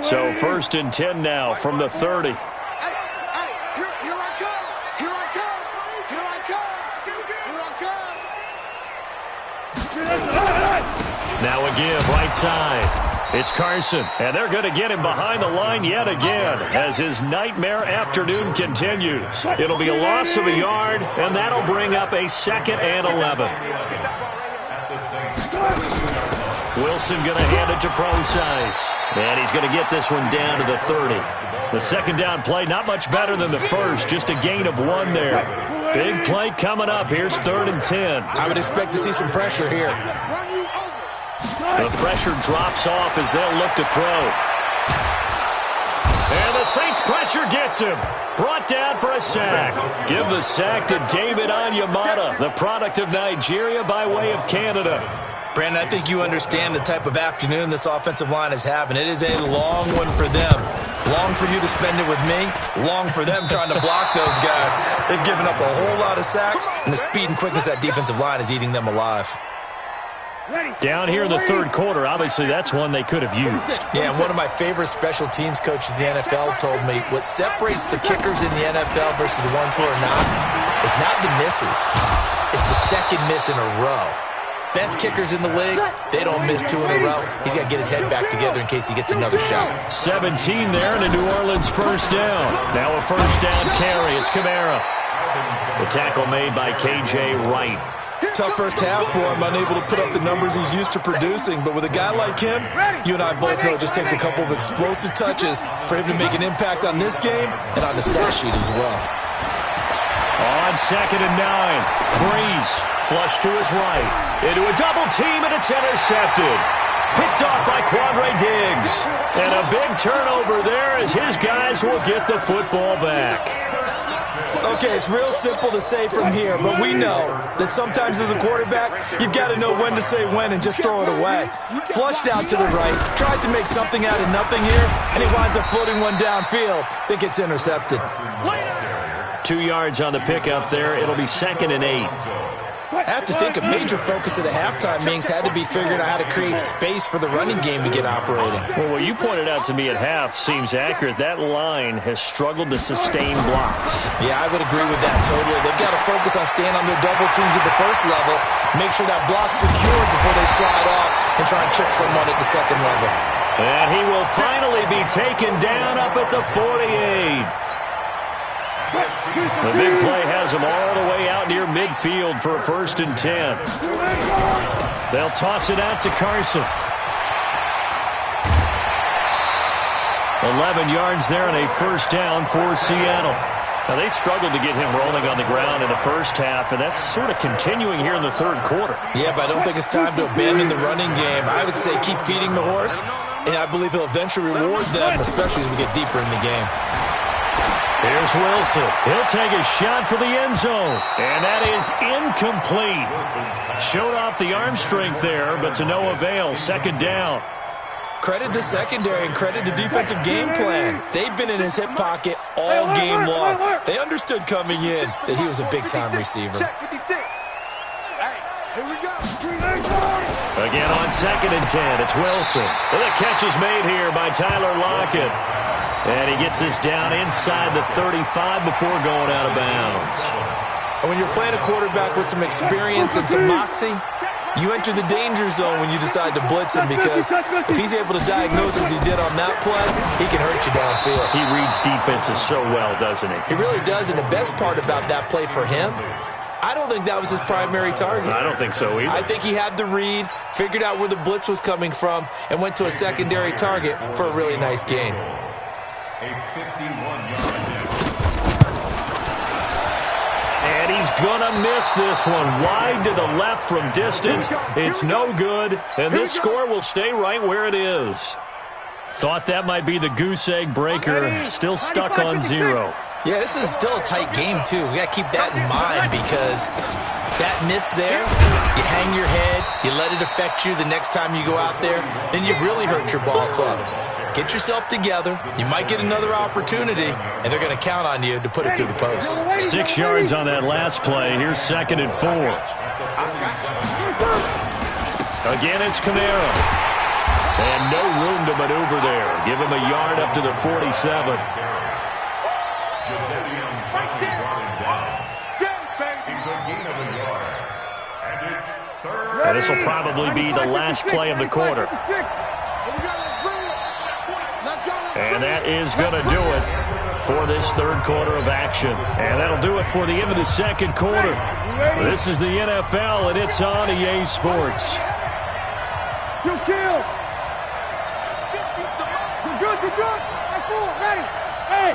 So 1st and 10 now from the 30. Now again, right side. It's Carson, and they're going to get him behind the line yet again as his nightmare afternoon continues. It'll be a loss of a yard, and that'll bring up a 2nd and 11. Wilson going to hand it to Procise, and he's going to get this one down to the 30. The 2nd down play, not much better than the first, just a gain of 1 there. Big play coming up. Here's 3rd and 10. I would expect to see some pressure here. The pressure drops off as they'll look to throw. And the Saints pressure gets him. Brought down for a sack. Give the sack to David Onyemata, the product of Nigeria by way of Canada. Brandon, I think you understand the type of afternoon this offensive line is having. It is a long one for them. Long for you to spend it with me. Long for them trying to block those guys. They've given up a whole lot of sacks, and the speed and quickness of that defensive line is eating them alive. Down here in the 3rd quarter, obviously that's one they could have used. Yeah, and one of my favorite special teams coaches in the NFL told me what separates the kickers in the NFL versus the ones who are not is not the misses. It's the 2nd miss in a row. Best kickers in the league, they don't miss 2 in a row. He's got to get his head back together in case he gets another shot. 17 there and a New Orleans 1st down. Now a 1st down carry. It's Kamara. The tackle made by K.J. Wright. Tough first half for him, unable to put up the numbers he's used to producing. But with a guy like him, you and I both know it just takes a couple of explosive touches for him to make an impact on this game and on the stat sheet as well. On 2nd and 9, Breeze flush to his right. Into a double team, and it's intercepted. Picked off by Quandre Diggs. And a big turnover there as his guys will get the football back. Okay, it's real simple to say from here, but we know that sometimes as a quarterback, you've got to know when to say when and just throw it away. Flushed out to the right, tries to make something out of nothing here, and he winds up floating one downfield that gets intercepted. 2 yards on the pickup there. It'll be 2nd and 8. I have to think a major focus at the halftime meetings had to be figuring out how to create space for the running game to get operating. Well, what you pointed out to me at half seems accurate. That line has struggled to sustain blocks. Yeah, I would agree with that totally. They've got to focus on staying on their double teams at the 1st level, make sure that block's secured before they slide off and try and chip someone at the 2nd level. And he will finally be taken down up at the 48. The big play has him all the way out near midfield for a 1st and 10. They'll toss it out to Carson. 11 yards there and a 1st down for Seattle. Now, they struggled to get him rolling on the ground in the first half, and that's sort of continuing here in the 3rd quarter. Yeah, but I don't think it's time to abandon the running game. I would say keep feeding the horse, and I believe he'll eventually reward them, especially as we get deeper in the game. Here's Wilson. He'll take a shot for the end zone. And that is incomplete. Showed off the arm strength there, but to no avail. 2nd down. Credit the secondary and credit the defensive game plan. They've been in his hip pocket all game long. They understood coming in that he was a big-time receiver. Again on 2nd and 10. It's Wilson. And the catch is made here by Tyler Lockett. And he gets this down inside the 35 before going out of bounds. And when you're playing a quarterback with some experience and some moxie, you enter the danger zone when you decide to blitz him, because if he's able to diagnose as he did on that play, he can hurt you downfield. He reads defenses so well, doesn't he? He really does, and the best part about that play for him, I don't think that was his primary target. I don't think so either. I think he had the read, figured out where the blitz was coming from, and went to a secondary target for a really nice gain. And he's going to miss this one. Wide to the left from distance. It's no good. And this score will stay right where it is. Thought that might be the goose egg breaker. Still stuck on 0. Yeah, this is still a tight game, too. We got to keep that in mind, because that miss there, you hang your head, you let it affect you the next time you go out there, then you've really hurt your ball club. Get yourself together. You might get another opportunity, and they're going to count on you to put it through the post. 6 yards on that last play. Here's 2nd and 4. Again, it's Kamara. And no room to maneuver there. Give him a yard up to the 47. And this will probably be the last play of the quarter. And that is going to do it for this third quarter of action. And that'll do it for the end of the second quarter. This is the NFL, and it's on EA Sports. You kill. You're good, you're good. Ready. Hey,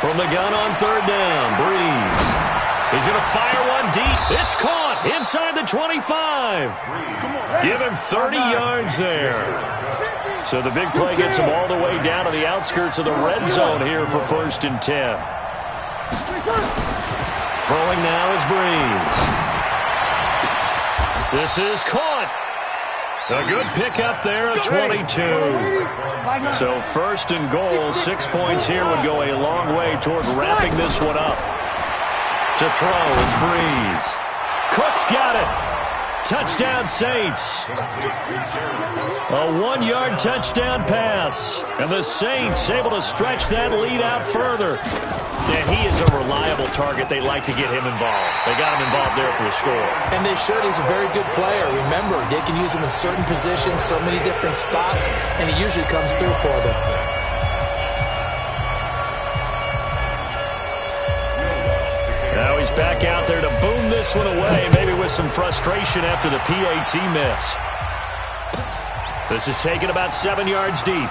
from the gun on third down, Breeze. He's going to fire one deep. It's caught inside the 25. Give him 30 yards there. So the big play gets him all the way down to the outskirts of the red zone here for 1st and 10. Throwing now is Breeze. This is caught. A good pickup there at 22. So 1st and goal, 6 points here would go a long way toward wrapping this one up. To throw, it's Breeze. Cook's got it. Touchdown, Saints. A 1-yard touchdown pass. And the Saints able to stretch that lead out further. And he is a reliable target. They like to get him involved. They got him involved there for the score. And they should. He's a very good player. Remember, they can use him in certain positions, so many different spots, and he usually comes through for them. Now he's back out there to boom this one away, maybe with some frustration after the PAT miss. This is taken about 7 yards deep.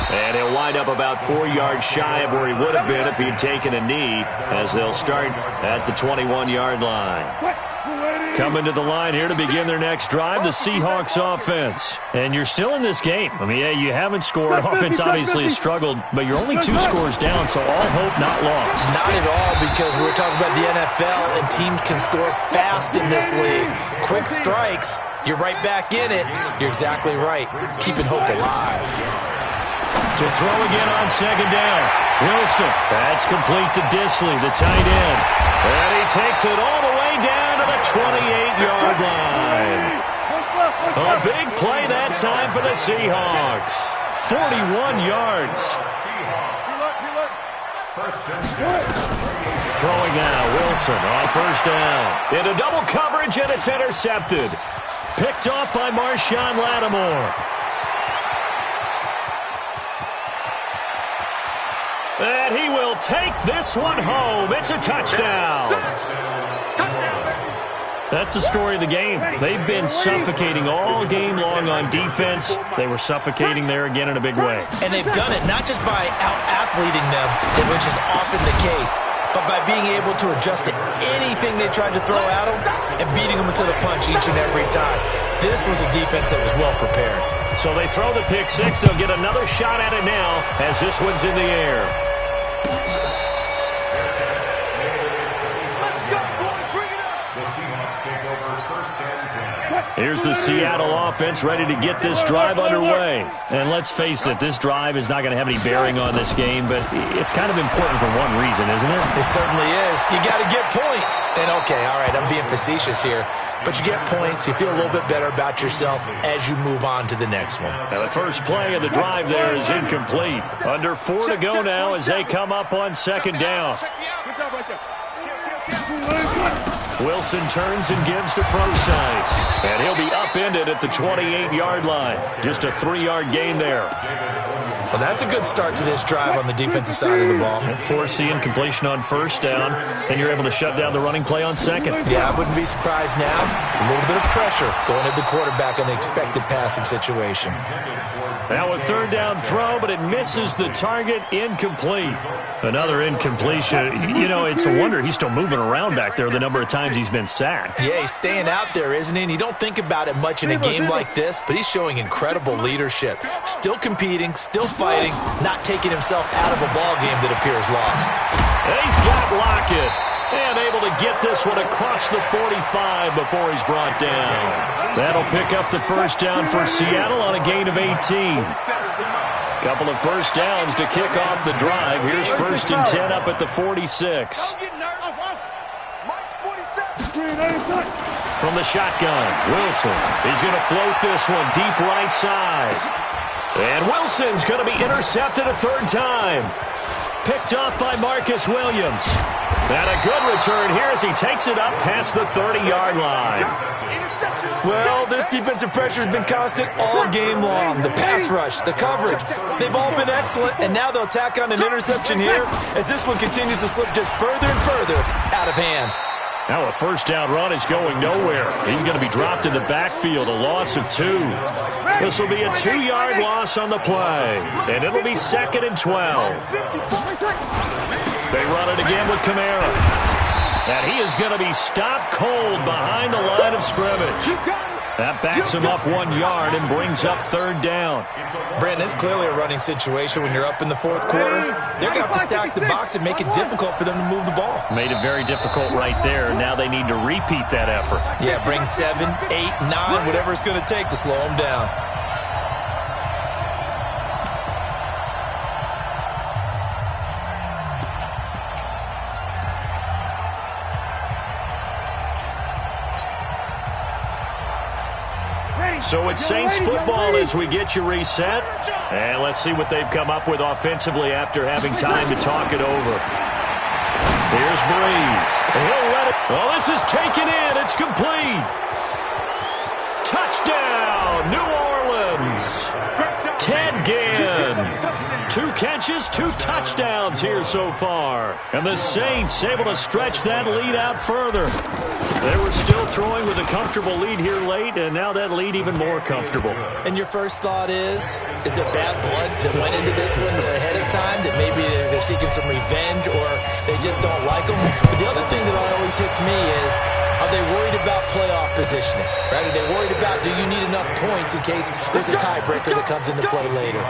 And he'll wind up about 4 yards shy of where he would have been if he'd taken a knee, as they'll start at the 21-yard line. Coming to the line here to begin their next drive, the Seahawks offense. And you're still in this game. I mean, yeah, you haven't scored. Offense obviously has struggled, but you're only 2 scores down, so all hope not lost. Not at all, because we're talking about the NFL, and teams can score fast in this league. Quick strikes, you're right back in it. You're exactly right. Keeping hope alive. To throw again on second down. Wilson. That's complete to Disley, the tight end. And he takes it all the way down to the 28-yard line. A big play that time for the Seahawks. 41 yards. Throwing now, Wilson on first down. Into double coverage, and it's intercepted. Picked off by Marshawn Lattimore. And he will take this one home. It's a touchdown. That's the story of the game. They've been suffocating all game long on defense. They were suffocating there again in a big way. And they've done it not just by out-athleting them, which is often the case, but by being able to adjust to anything they tried to throw at them and beating them to the punch each and every time. This was a defense that was well prepared. So they throw the pick six. They'll get another shot at it now as this one's in the air. Here's the Seattle offense ready to get this drive underway. And let's face it, this drive is not going to have any bearing on this game, but it's kind of important for one reason, isn't it? It certainly is. You got to get points. And okay, all right, I'm being facetious here, but you get points, you feel a little bit better about yourself as you move on to the next one. Now the first play of the drive there is incomplete. Under 4 to go now as they come up on second down. Wilson turns and gives to Procise. And he'll be upended at the 28-yard line. Just a 3-yard gain there. Well, that's a good start to this drive on the defensive side of the ball. Force the incompletion on first down, and you're able to shut down the running play on second. Yeah, I wouldn't be surprised now. A little bit of pressure going at the quarterback in the expected passing situation. Now a third down throw, but it misses the target, incomplete. Another incompletion. You know, it's a wonder he's still moving around back there the number of times he's been sacked. Yeah, he's staying out there, isn't he? And you don't think about it much in a game like this, but he's showing incredible leadership. Still competing, still fighting, not taking himself out of a ball game that appears lost. And he's got Lockett. And able to get this one across the 45 before he's brought down. That'll pick up the first down for Seattle on a gain of 18. Couple of first downs to kick off the drive. Here's 1st and 10 up at the 46. From the shotgun, Wilson. He's going to float this one deep right side. And Wilson's going to be intercepted a third time. Picked off by Marcus Williams. And a good return here as he takes it up past the 30-yard line. Well, this defensive pressure has been constant all game long. The pass rush, the coverage, they've all been excellent, and now they'll tack on an interception here as this one continues to slip just further and further out of hand. Now a first down run is going nowhere. He's going to be dropped in the backfield, a loss of 2. This will be a 2-yard loss on the play, and it'll be 2nd and 12. They run it again with Kamara. And he is going to be stopped cold behind the line of scrimmage. That backs him up 1 yard and brings up 3rd down. Brandon, it's clearly a running situation when you're up in the 4th quarter. They're going to have to stack the box and make it difficult for them to move the ball. Made it very difficult right there. Now they need to repeat that effort. Yeah, bring 7, 8, 9, whatever it's going to take to slow them down. So it's Saints football as we get you reset. And let's see what they've come up with offensively after having time to talk it over. Here's Breeze. He'll let it. Oh, this is taken in. It's complete. Touchdown, New Orleans. Ted Ginn. 2 catches, 2 touchdowns here so far. And the Saints able to stretch that lead out further. They were still throwing with a comfortable lead here late, and now that lead even more comfortable. And your first thought is there bad blood that went into this one ahead of time, that maybe they're seeking some revenge or they just don't like them? But the other thing that always hits me is, are they worried about playoff positioning? Right? Are they worried about, do you need enough points in case there's a tiebreaker that comes into play later?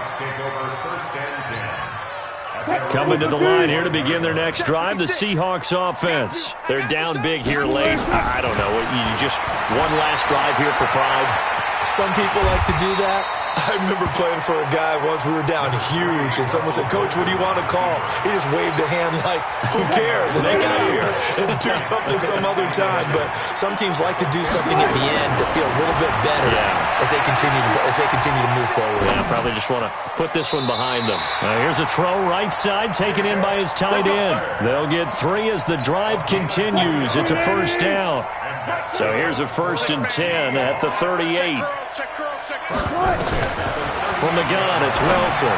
Coming to the line here to begin their next drive, the Seahawks offense. They're down big here late. I don't know. You just one last drive here for pride. Some people like to do that. I remember playing for a guy once. We were down huge, and someone said, "Coach, what do you want to call?" He just waved a hand like, "Who cares? Let's get out of here and do something some other time." But some teams like to do something at the end to feel a little bit better as they continue to move forward. Yeah, probably just want to put this one behind them. Here's a throw right side, taken in by his tight end. They'll get 3 as the drive continues. It's a first down. So here's a 1st and 10 at the 38. From the gun, it's Wilson.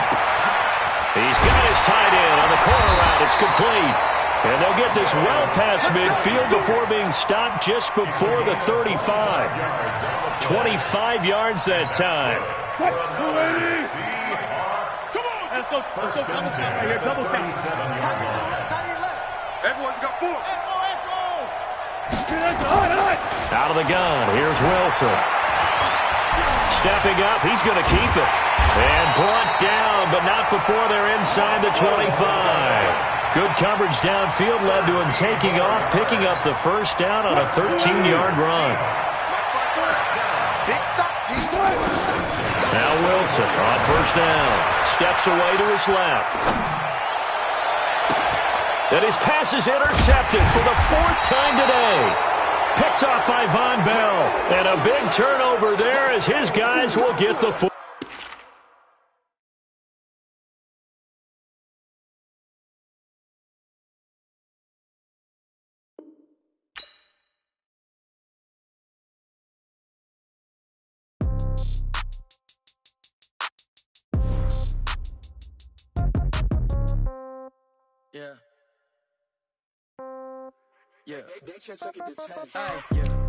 He's got his tight end on the corner route. It's complete. And they'll get this well past midfield before being stopped just before the 35. 25 yards that time. Everyone's got 4. Out of the gun, here's Wilson. Stepping up, he's going to keep it. And brought down, but not before they're inside the 25. Good coverage downfield led to him taking off, picking up the first down on a 13-yard run. Now Wilson on first down. Steps away to his left. And his pass is intercepted for the 4th time today. Picked off by Von Bell. And a big turnover there as his guys will get the 4. Yeah. Yeah. Yeah.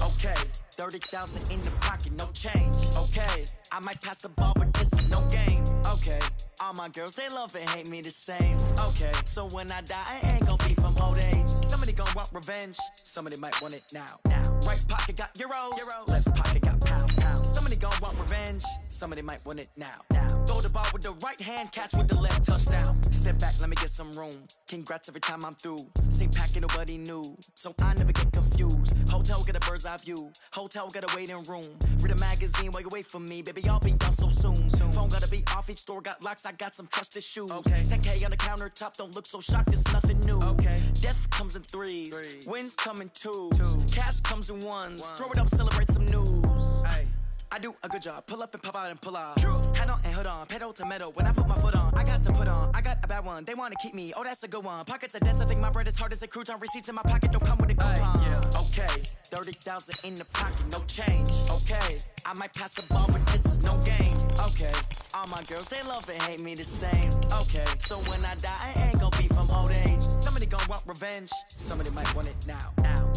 Okay. 30,000 in the pocket, no change. Okay. I might pass the ball, but this is no game. Okay. All my girls, they love and hate me the same. Okay. So when I die, I ain't gonna be from old age. Somebody gonna want revenge. Somebody might want it now. Right pocket got euros. Left pocket got pounds. Somebody gonna want revenge. somebody might want it now. Throw the ball with the right hand, catch with the left, touchdown. Step back, let me get some room. Congrats every time I'm through. Same packet, nobody knew, so I never get confused. Hotel get a bird's eye view. Hotel get a waiting room. Read a magazine while you wait for me, baby. I'll be done so soon. Phone gotta be off. Each store got locks. I got some trusted shoes. Okay. 10K on the countertop. Don't look so shocked. It's nothing new. Okay. Death comes in threes. Wins come in twos. Cash comes in ones. Throw it up, celebrate some news. Ay. I do a good job. Pull up and pop out and pull off. Hat on and hood on. Pedal to metal. When I put my foot on, I got to put on. I got a bad one. They want to keep me. Oh, that's a good one. Pockets are dense. I think my bread is hard as a crouton. Receipts in my pocket don't come with a coupon. Yeah. Okay. 30,000 in the pocket. No change. Okay. I might pass the ball, but this is no game. Okay. All my girls, they love and hate me the same. Okay. So when I die, I ain't gonna be from old age. Somebody gonna want revenge. Somebody might want it now.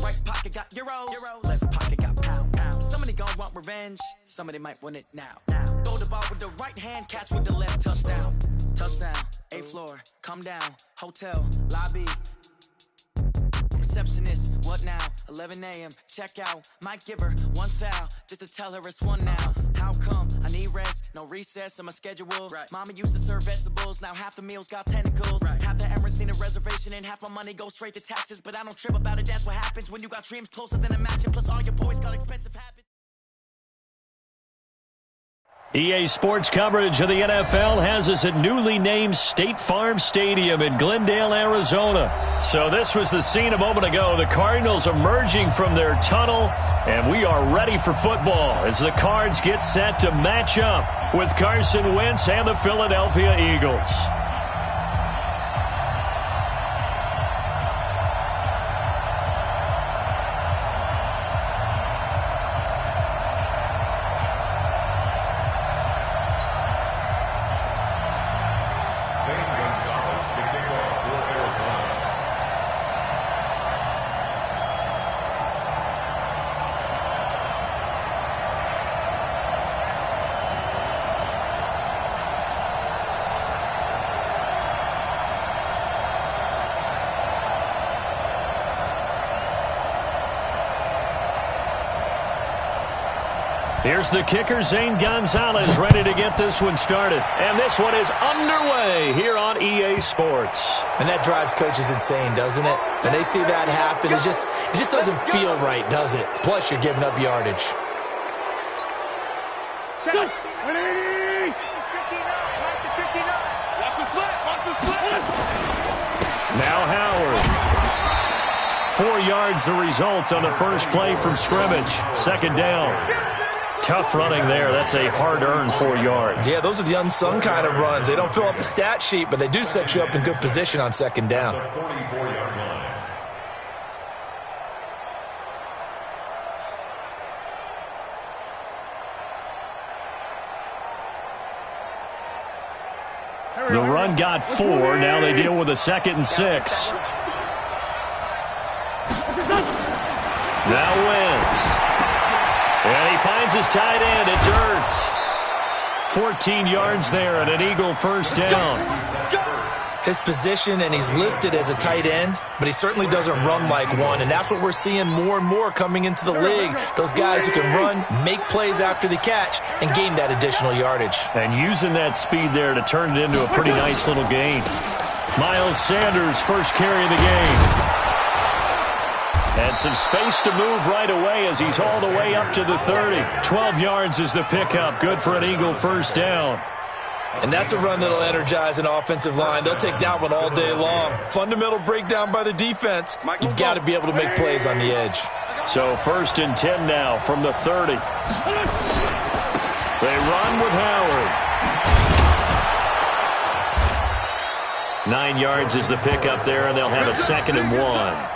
Right pocket got euros. Left pocket got pounds. Somebody gonna want revenge. Somebody might want it now. Throw the ball with the right hand, catch with the left, touchdown. Touchdown, 8th floor, come down, hotel, lobby. Receptionist, what now? 11 a.m., check out. Might give her one foul, just to tell her it's one now. How come? I need rest, no recess in my schedule. Right. Mama used to serve vegetables, now half the meals got tentacles. Right. Half the Emirates need a reservation and half my money goes straight to taxes. But I don't trip about it, that's what happens when you got dreams closer than a match. Plus all your boys got expensive habits. EA Sports coverage of the NFL has us at newly named State Farm Stadium in Glendale, Arizona. So this was the scene a moment ago. The Cardinals emerging from their tunnel, and we are ready for football as the Cards get set to match up with Carson Wentz and the Philadelphia Eagles. Here's the kicker, Zane Gonzalez, ready to get this one started. And this one is underway here on EA Sports. And that drives coaches insane, doesn't it? When they see that happen, it just doesn't feel right, does it? Plus, you're giving up yardage. Check. Ready? 59, right to 59. Watch the slip, watch the slip. Now Howard. 4 yards the result on the first play from scrimmage. Second down. Tough running there. That's a hard-earned 4 yards. Yeah, those are the unsung kind of runs. They don't fill up the stat sheet, but they do set you up in good position on second down. The run got 4. Now they deal with a 2nd and 6. Now Wentz. And he finds his tight end. It's Ertz. 14 yards there and an Eagle first down. His position, and he's listed as a tight end, but he certainly doesn't run like one, and that's what we're seeing more and more coming into the league. Those guys who can run, make plays after the catch, and gain that additional yardage. And using that speed there to turn it into a pretty nice little gain. Miles Sanders, first carry of the game. And some space to move right away as he's all the way up to the 30. 12 yards is the pickup. Good for an Eagle first down. And that's a run that'll energize an offensive line. They'll take that one all day long. Fundamental breakdown by the defense. You've got to be able to make plays on the edge. So 1st and 10 now from the 30. They run with Howard. 9 yards is the pickup there, and they'll have a 2nd and 1.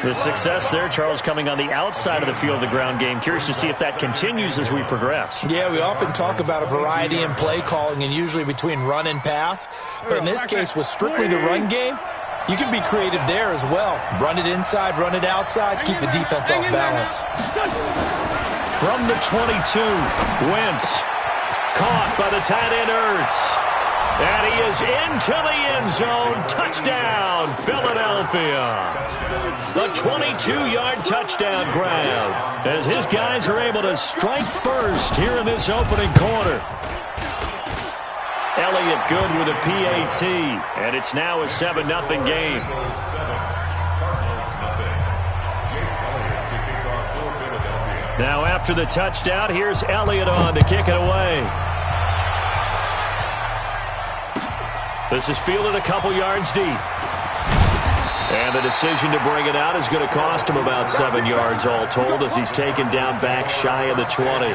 The success there, Charles, coming on the outside of the field, the ground game. Curious to see if that continues as we progress. Yeah, we often talk about a variety in play calling and usually between run and pass. But in this case, with strictly the run game, you can be creative there as well. Run it inside, run it outside, keep the defense off balance. From the 22, Wentz caught by the tight end Ertz. And he is into the end zone. Touchdown, Philadelphia. A 22-yard touchdown grab as his guys are able to strike first here in this opening quarter. Elliott good with a PAT, and it's now a 7-0 game. Now after the touchdown, here's Elliott on to kick it away. This is fielded a couple yards deep. And the decision to bring it out is going to cost him about 7 yards all told as he's taken down back shy of the 20.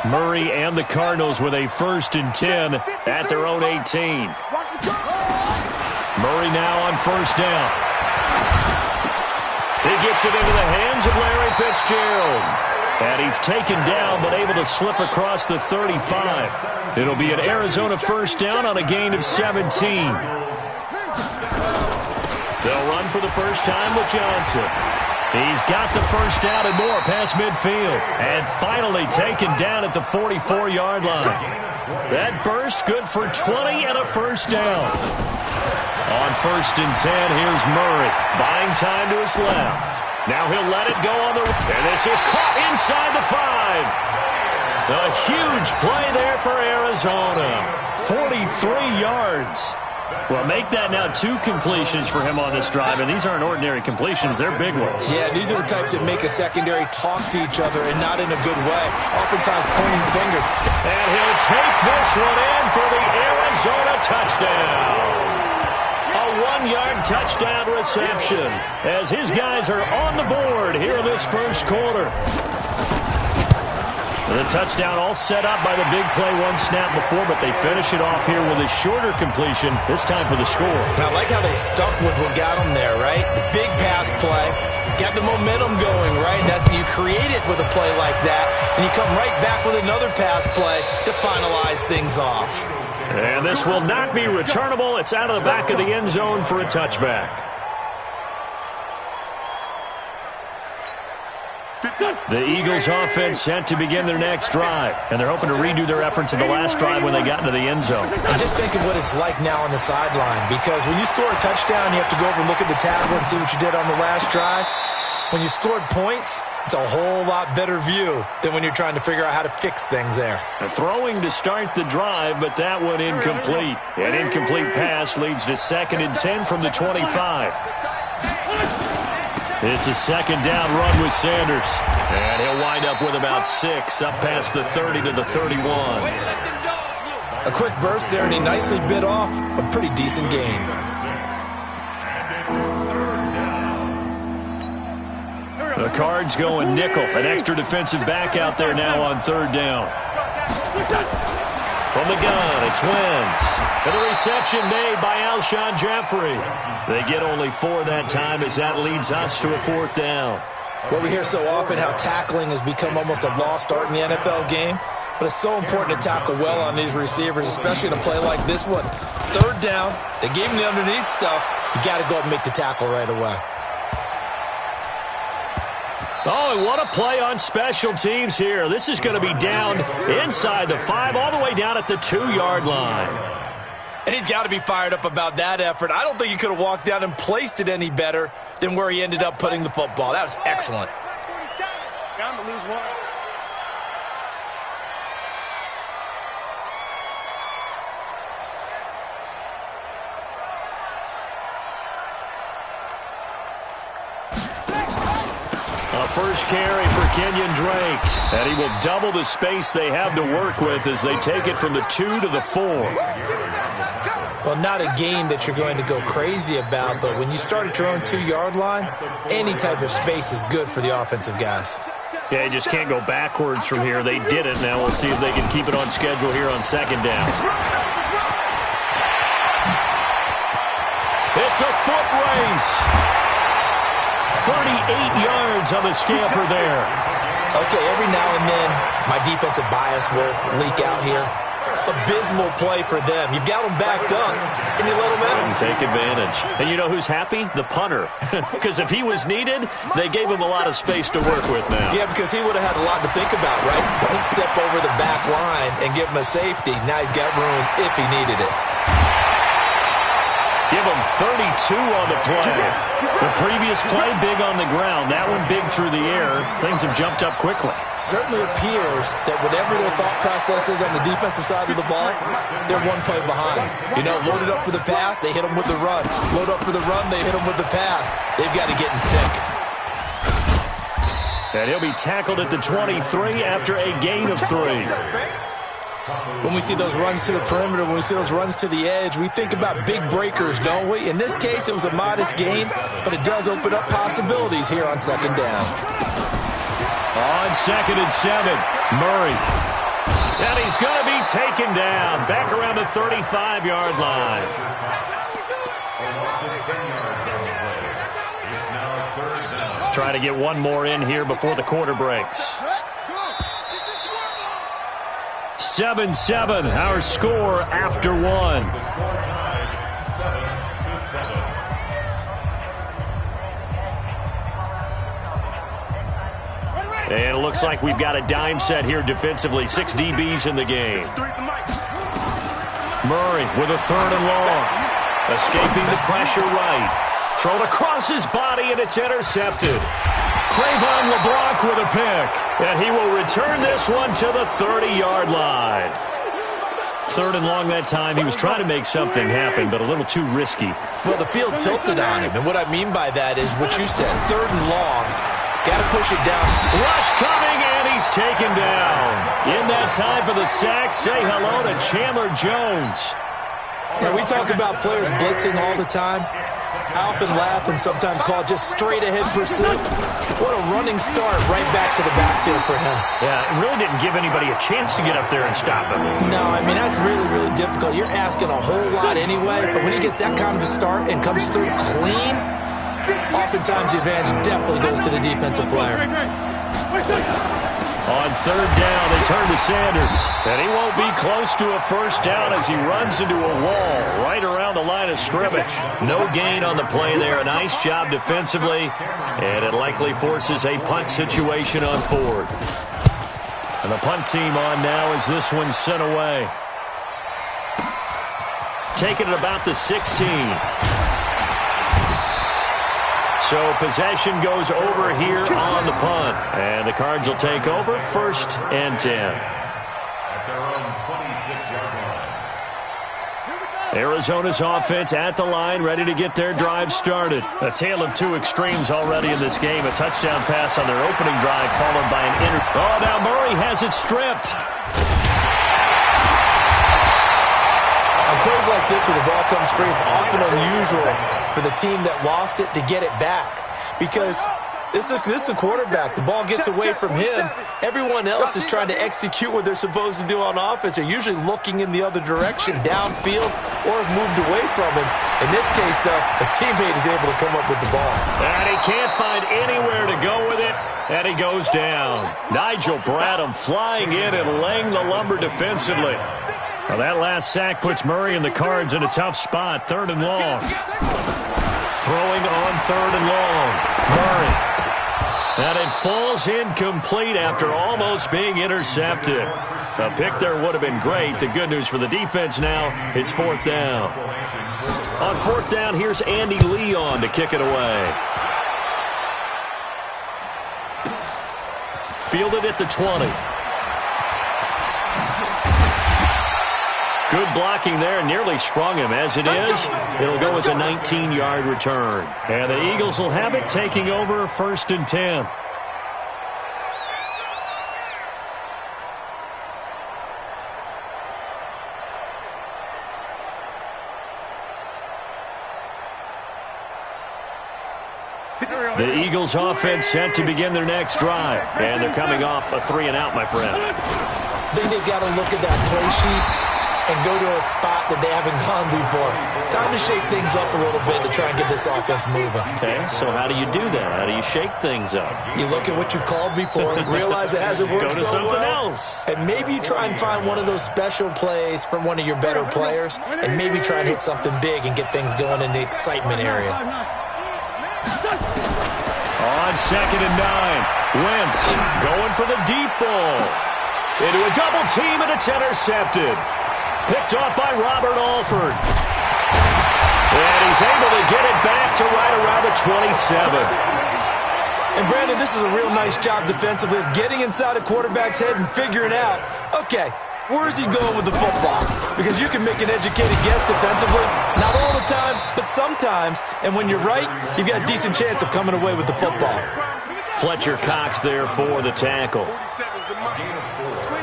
Murray and the Cardinals with a 1st and 10 at their own 18. Murray now on 1st down. He gets it into the hands of Larry Fitzgerald. And he's taken down but able to slip across the 35. It'll be an Arizona 1st down on a gain of 17. They'll run for the first time with Johnson. He's got the 1st down and more past midfield. And finally taken down at the 44-yard line. That burst good for 20 and a 1st down. On 1st and 10, here's Murray. Buying time to his left. Now he'll let it go on the... And this is caught inside the 5. A huge play there for Arizona. 43 yards. Well, make that now 2 completions for him on this drive, and these aren't ordinary completions. They're big ones. Yeah, these are the types that make a secondary talk to each other and not in a good way, oftentimes pointing fingers. And he'll take this one in for the Arizona touchdown. A 1-yard touchdown reception as his guys are on the board here in this first quarter. The touchdown all set up by the big play 1 snap before, but they finish it off here with a shorter completion, this time for the score. Now, I like how they stuck with what got them there, right? The big pass play, got the momentum going, right? That's you create it with a play like that, and you come right back with another pass play to finalize things off. And this will not be returnable. It's out of the back of the end zone for a touchback. The Eagles offense set to begin their next drive, and they're hoping to redo their efforts in the last drive when they got into the end zone. And just think of what it's like now on the sideline, because when you score a touchdown, you have to go over and look at the tablet and see what you did on the last drive. When you scored points, it's a whole lot better view than when you're trying to figure out how to fix things there. Throwing to start the drive, but that one incomplete. An incomplete pass leads to 2nd and 10 from the 25. It's a 2nd down run with Sanders. And he'll wind up with about 6, up past the 30 to the 31. A quick burst there, and he nicely bit off a pretty decent gain. The Cards going nickel. An extra defensive back out there now on 3rd down. From the gun, it's Wentz. And the reception made by Alshon Jeffrey. They get only 4 that time as that leads us to a 4th down. Well, we hear so often how tackling has become almost a lost art in the NFL game. But it's so important to tackle well on these receivers, especially in a play like this one. 3rd down, they gave him the underneath stuff. You got to go up and make the tackle right away. Oh, and what a play on special teams here. This is going to be down inside the 5, all the way down at the 2-yard line. And he's got to be fired up about that effort. I don't think he could have walked down and placed it any better than where he ended up putting the football. That was excellent. Down to lose 1. A first carry for Kenyon Drake. And he will double the space they have to work with as they take it from the 2 to the 4. Well, not a game that you're going to go crazy about, but when you start at your own 2-yard line, any type of space is good for the offensive guys. Yeah, you just can't go backwards from here. They did it. Now we'll see if they can keep it on schedule here on 2nd down. It's a foot race. 38 yards on the scamper there. Okay, every now and then my defensive bias will leak out here. abysmal play for them. You've got them backed up, and you let them in. Take advantage. And you know who's happy? The punter. Because if he was needed, they gave him a lot of space to work with now. Yeah, because he would have had a lot to think about, right? Don't step over the back line and give him a safety. Now he's got room if he needed it. Give him 32 on the play. The previous play, big on the ground. That one big through the air. Things have jumped up quickly. Certainly appears that whatever their thought process is on the defensive side of the ball, they're one play behind. You know, loaded up for the pass, they hit them with the run. Load up for the run, they hit them with the pass. They've got to get him sick. And he'll be tackled at the 23 after a gain of 3. When we see those runs to the perimeter, when we see those runs to the edge, we think about big breakers, don't we? In this case, it was a modest gain, but it does open up possibilities here on second down. On 2nd and 7, Murray. And he's going to be taken down back around the 35-yard line. Trying to get one more in here before the quarter breaks. 7-7, our score after 1. And it looks like we've got a dime set here defensively. 6 DBs in the game. Murray with a 3rd and long. Escaping the pressure right. Thrown across his body, and it's intercepted. Cravon LeBlanc with a pick, and he will return this one to the 30-yard line. 3rd and long that time. He was trying to make something happen, but a little too risky. Well, the field tilted on him, and what I mean by that is what you said, 3rd and long. Got to push it down. Rush coming, and he's taken down. In that time for the sack, say hello to Chandler Jones. Now, we talk about players blitzing all the time. I often laugh and sometimes call it just straight-ahead pursuit. What a running start right back to the backfield for him. Yeah, it really didn't give anybody a chance to get up there and stop him. No, I mean, that's really, really difficult. You're asking a whole lot anyway, but when he gets that kind of a start and comes through clean, oftentimes the advantage definitely goes to the defensive player. On 3rd down, they turn to Sanders. And he won't be close to a first down as he runs into a wall right around the line of scrimmage. No gain on the play there. A nice job defensively. And it likely forces a punt situation on 4th. And the punt team on now as this one's sent away. Taking it about the 16. So possession goes over here on the punt. And the Cards will take over 1st and 10. At their own 26-yard line. Arizona's offense at the line, ready to get their drive started. A tale of 2 extremes already in this game. A touchdown pass on their opening drive followed by an Oh, now Murray has it stripped. On plays like this where the ball comes free, it's often unusual for the team that lost it to get it back. Because this is the quarterback. The ball gets away from him. Everyone else is trying to execute what they're supposed to do on offense. They're usually looking in the other direction, downfield, or have moved away from him. In this case, though, a teammate is able to come up with the ball. And he can't find anywhere to go with it. And he goes down. Nigel Bradham flying in and laying the lumber defensively. Well, that last sack puts Murray and the Cards in a tough spot. 3rd and long. Throwing on 3rd and long. Murray. And it falls incomplete after almost being intercepted. A pick there would have been great. The good news for the defense now, it's 4th down. On 4th down, here's Andy Leon to kick it away. Fielded at the 20. Good blocking there, nearly sprung him. As it is, it'll go as a 19-yard return. And the Eagles will have it, taking over 1st and 10. The Eagles offense set to begin their next drive. And they're coming off a 3-and-out, my friend. I think they've got to look at that play sheet and go to a spot that they haven't gone before. Time to shake things up a little bit to try and get this offense moving. Okay, so how do you do that? How do you shake things up? You look at what you've called before, realize it hasn't worked Go to so something well, else. and maybe you try and find one of those special plays from one of your better players, and maybe try and hit something big and get things going in the excitement area. On 2nd and 9, Wentz going for the deep ball. Into a double team, and it's intercepted. Picked off by Robert Alford. And he's able to get it back to right around the 27. And, Brandon, this is a real nice job defensively of getting inside a quarterback's head and figuring out, okay, where is he going with the football? Because you can make an educated guess defensively. Not all the time, but sometimes. And when you're right, you've got a decent chance of coming away with the football. Fletcher Cox there for the tackle.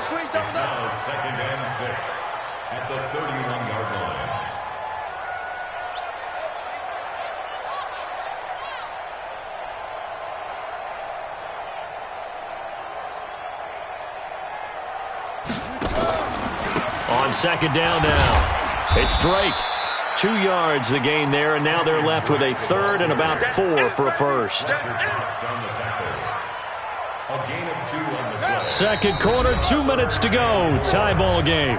Squeeze, double up. Now 2nd and 6 at the 31-yard line. On 2nd down now, it's Drake. 2 yards the gain there, and now they're left with a 3rd and about 4 for a first. A gain of 2 on the play. Second quarter, 2 minutes to go. Tie ball game.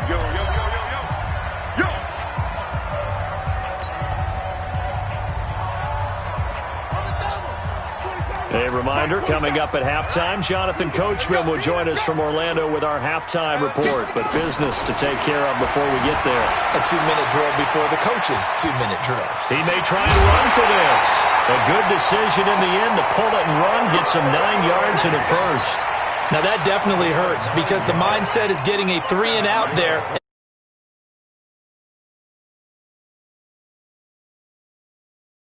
A reminder, coming up at halftime, Jonathan Coachman will join us from Orlando with our halftime report, but business to take care of before we get there. A 2-minute drill before the coach's 2-minute drill. He may try and run for this. A good decision in the end to pull it and run, gets him 9 yards in a first. Now that definitely hurts because the mindset is getting a 3 and out there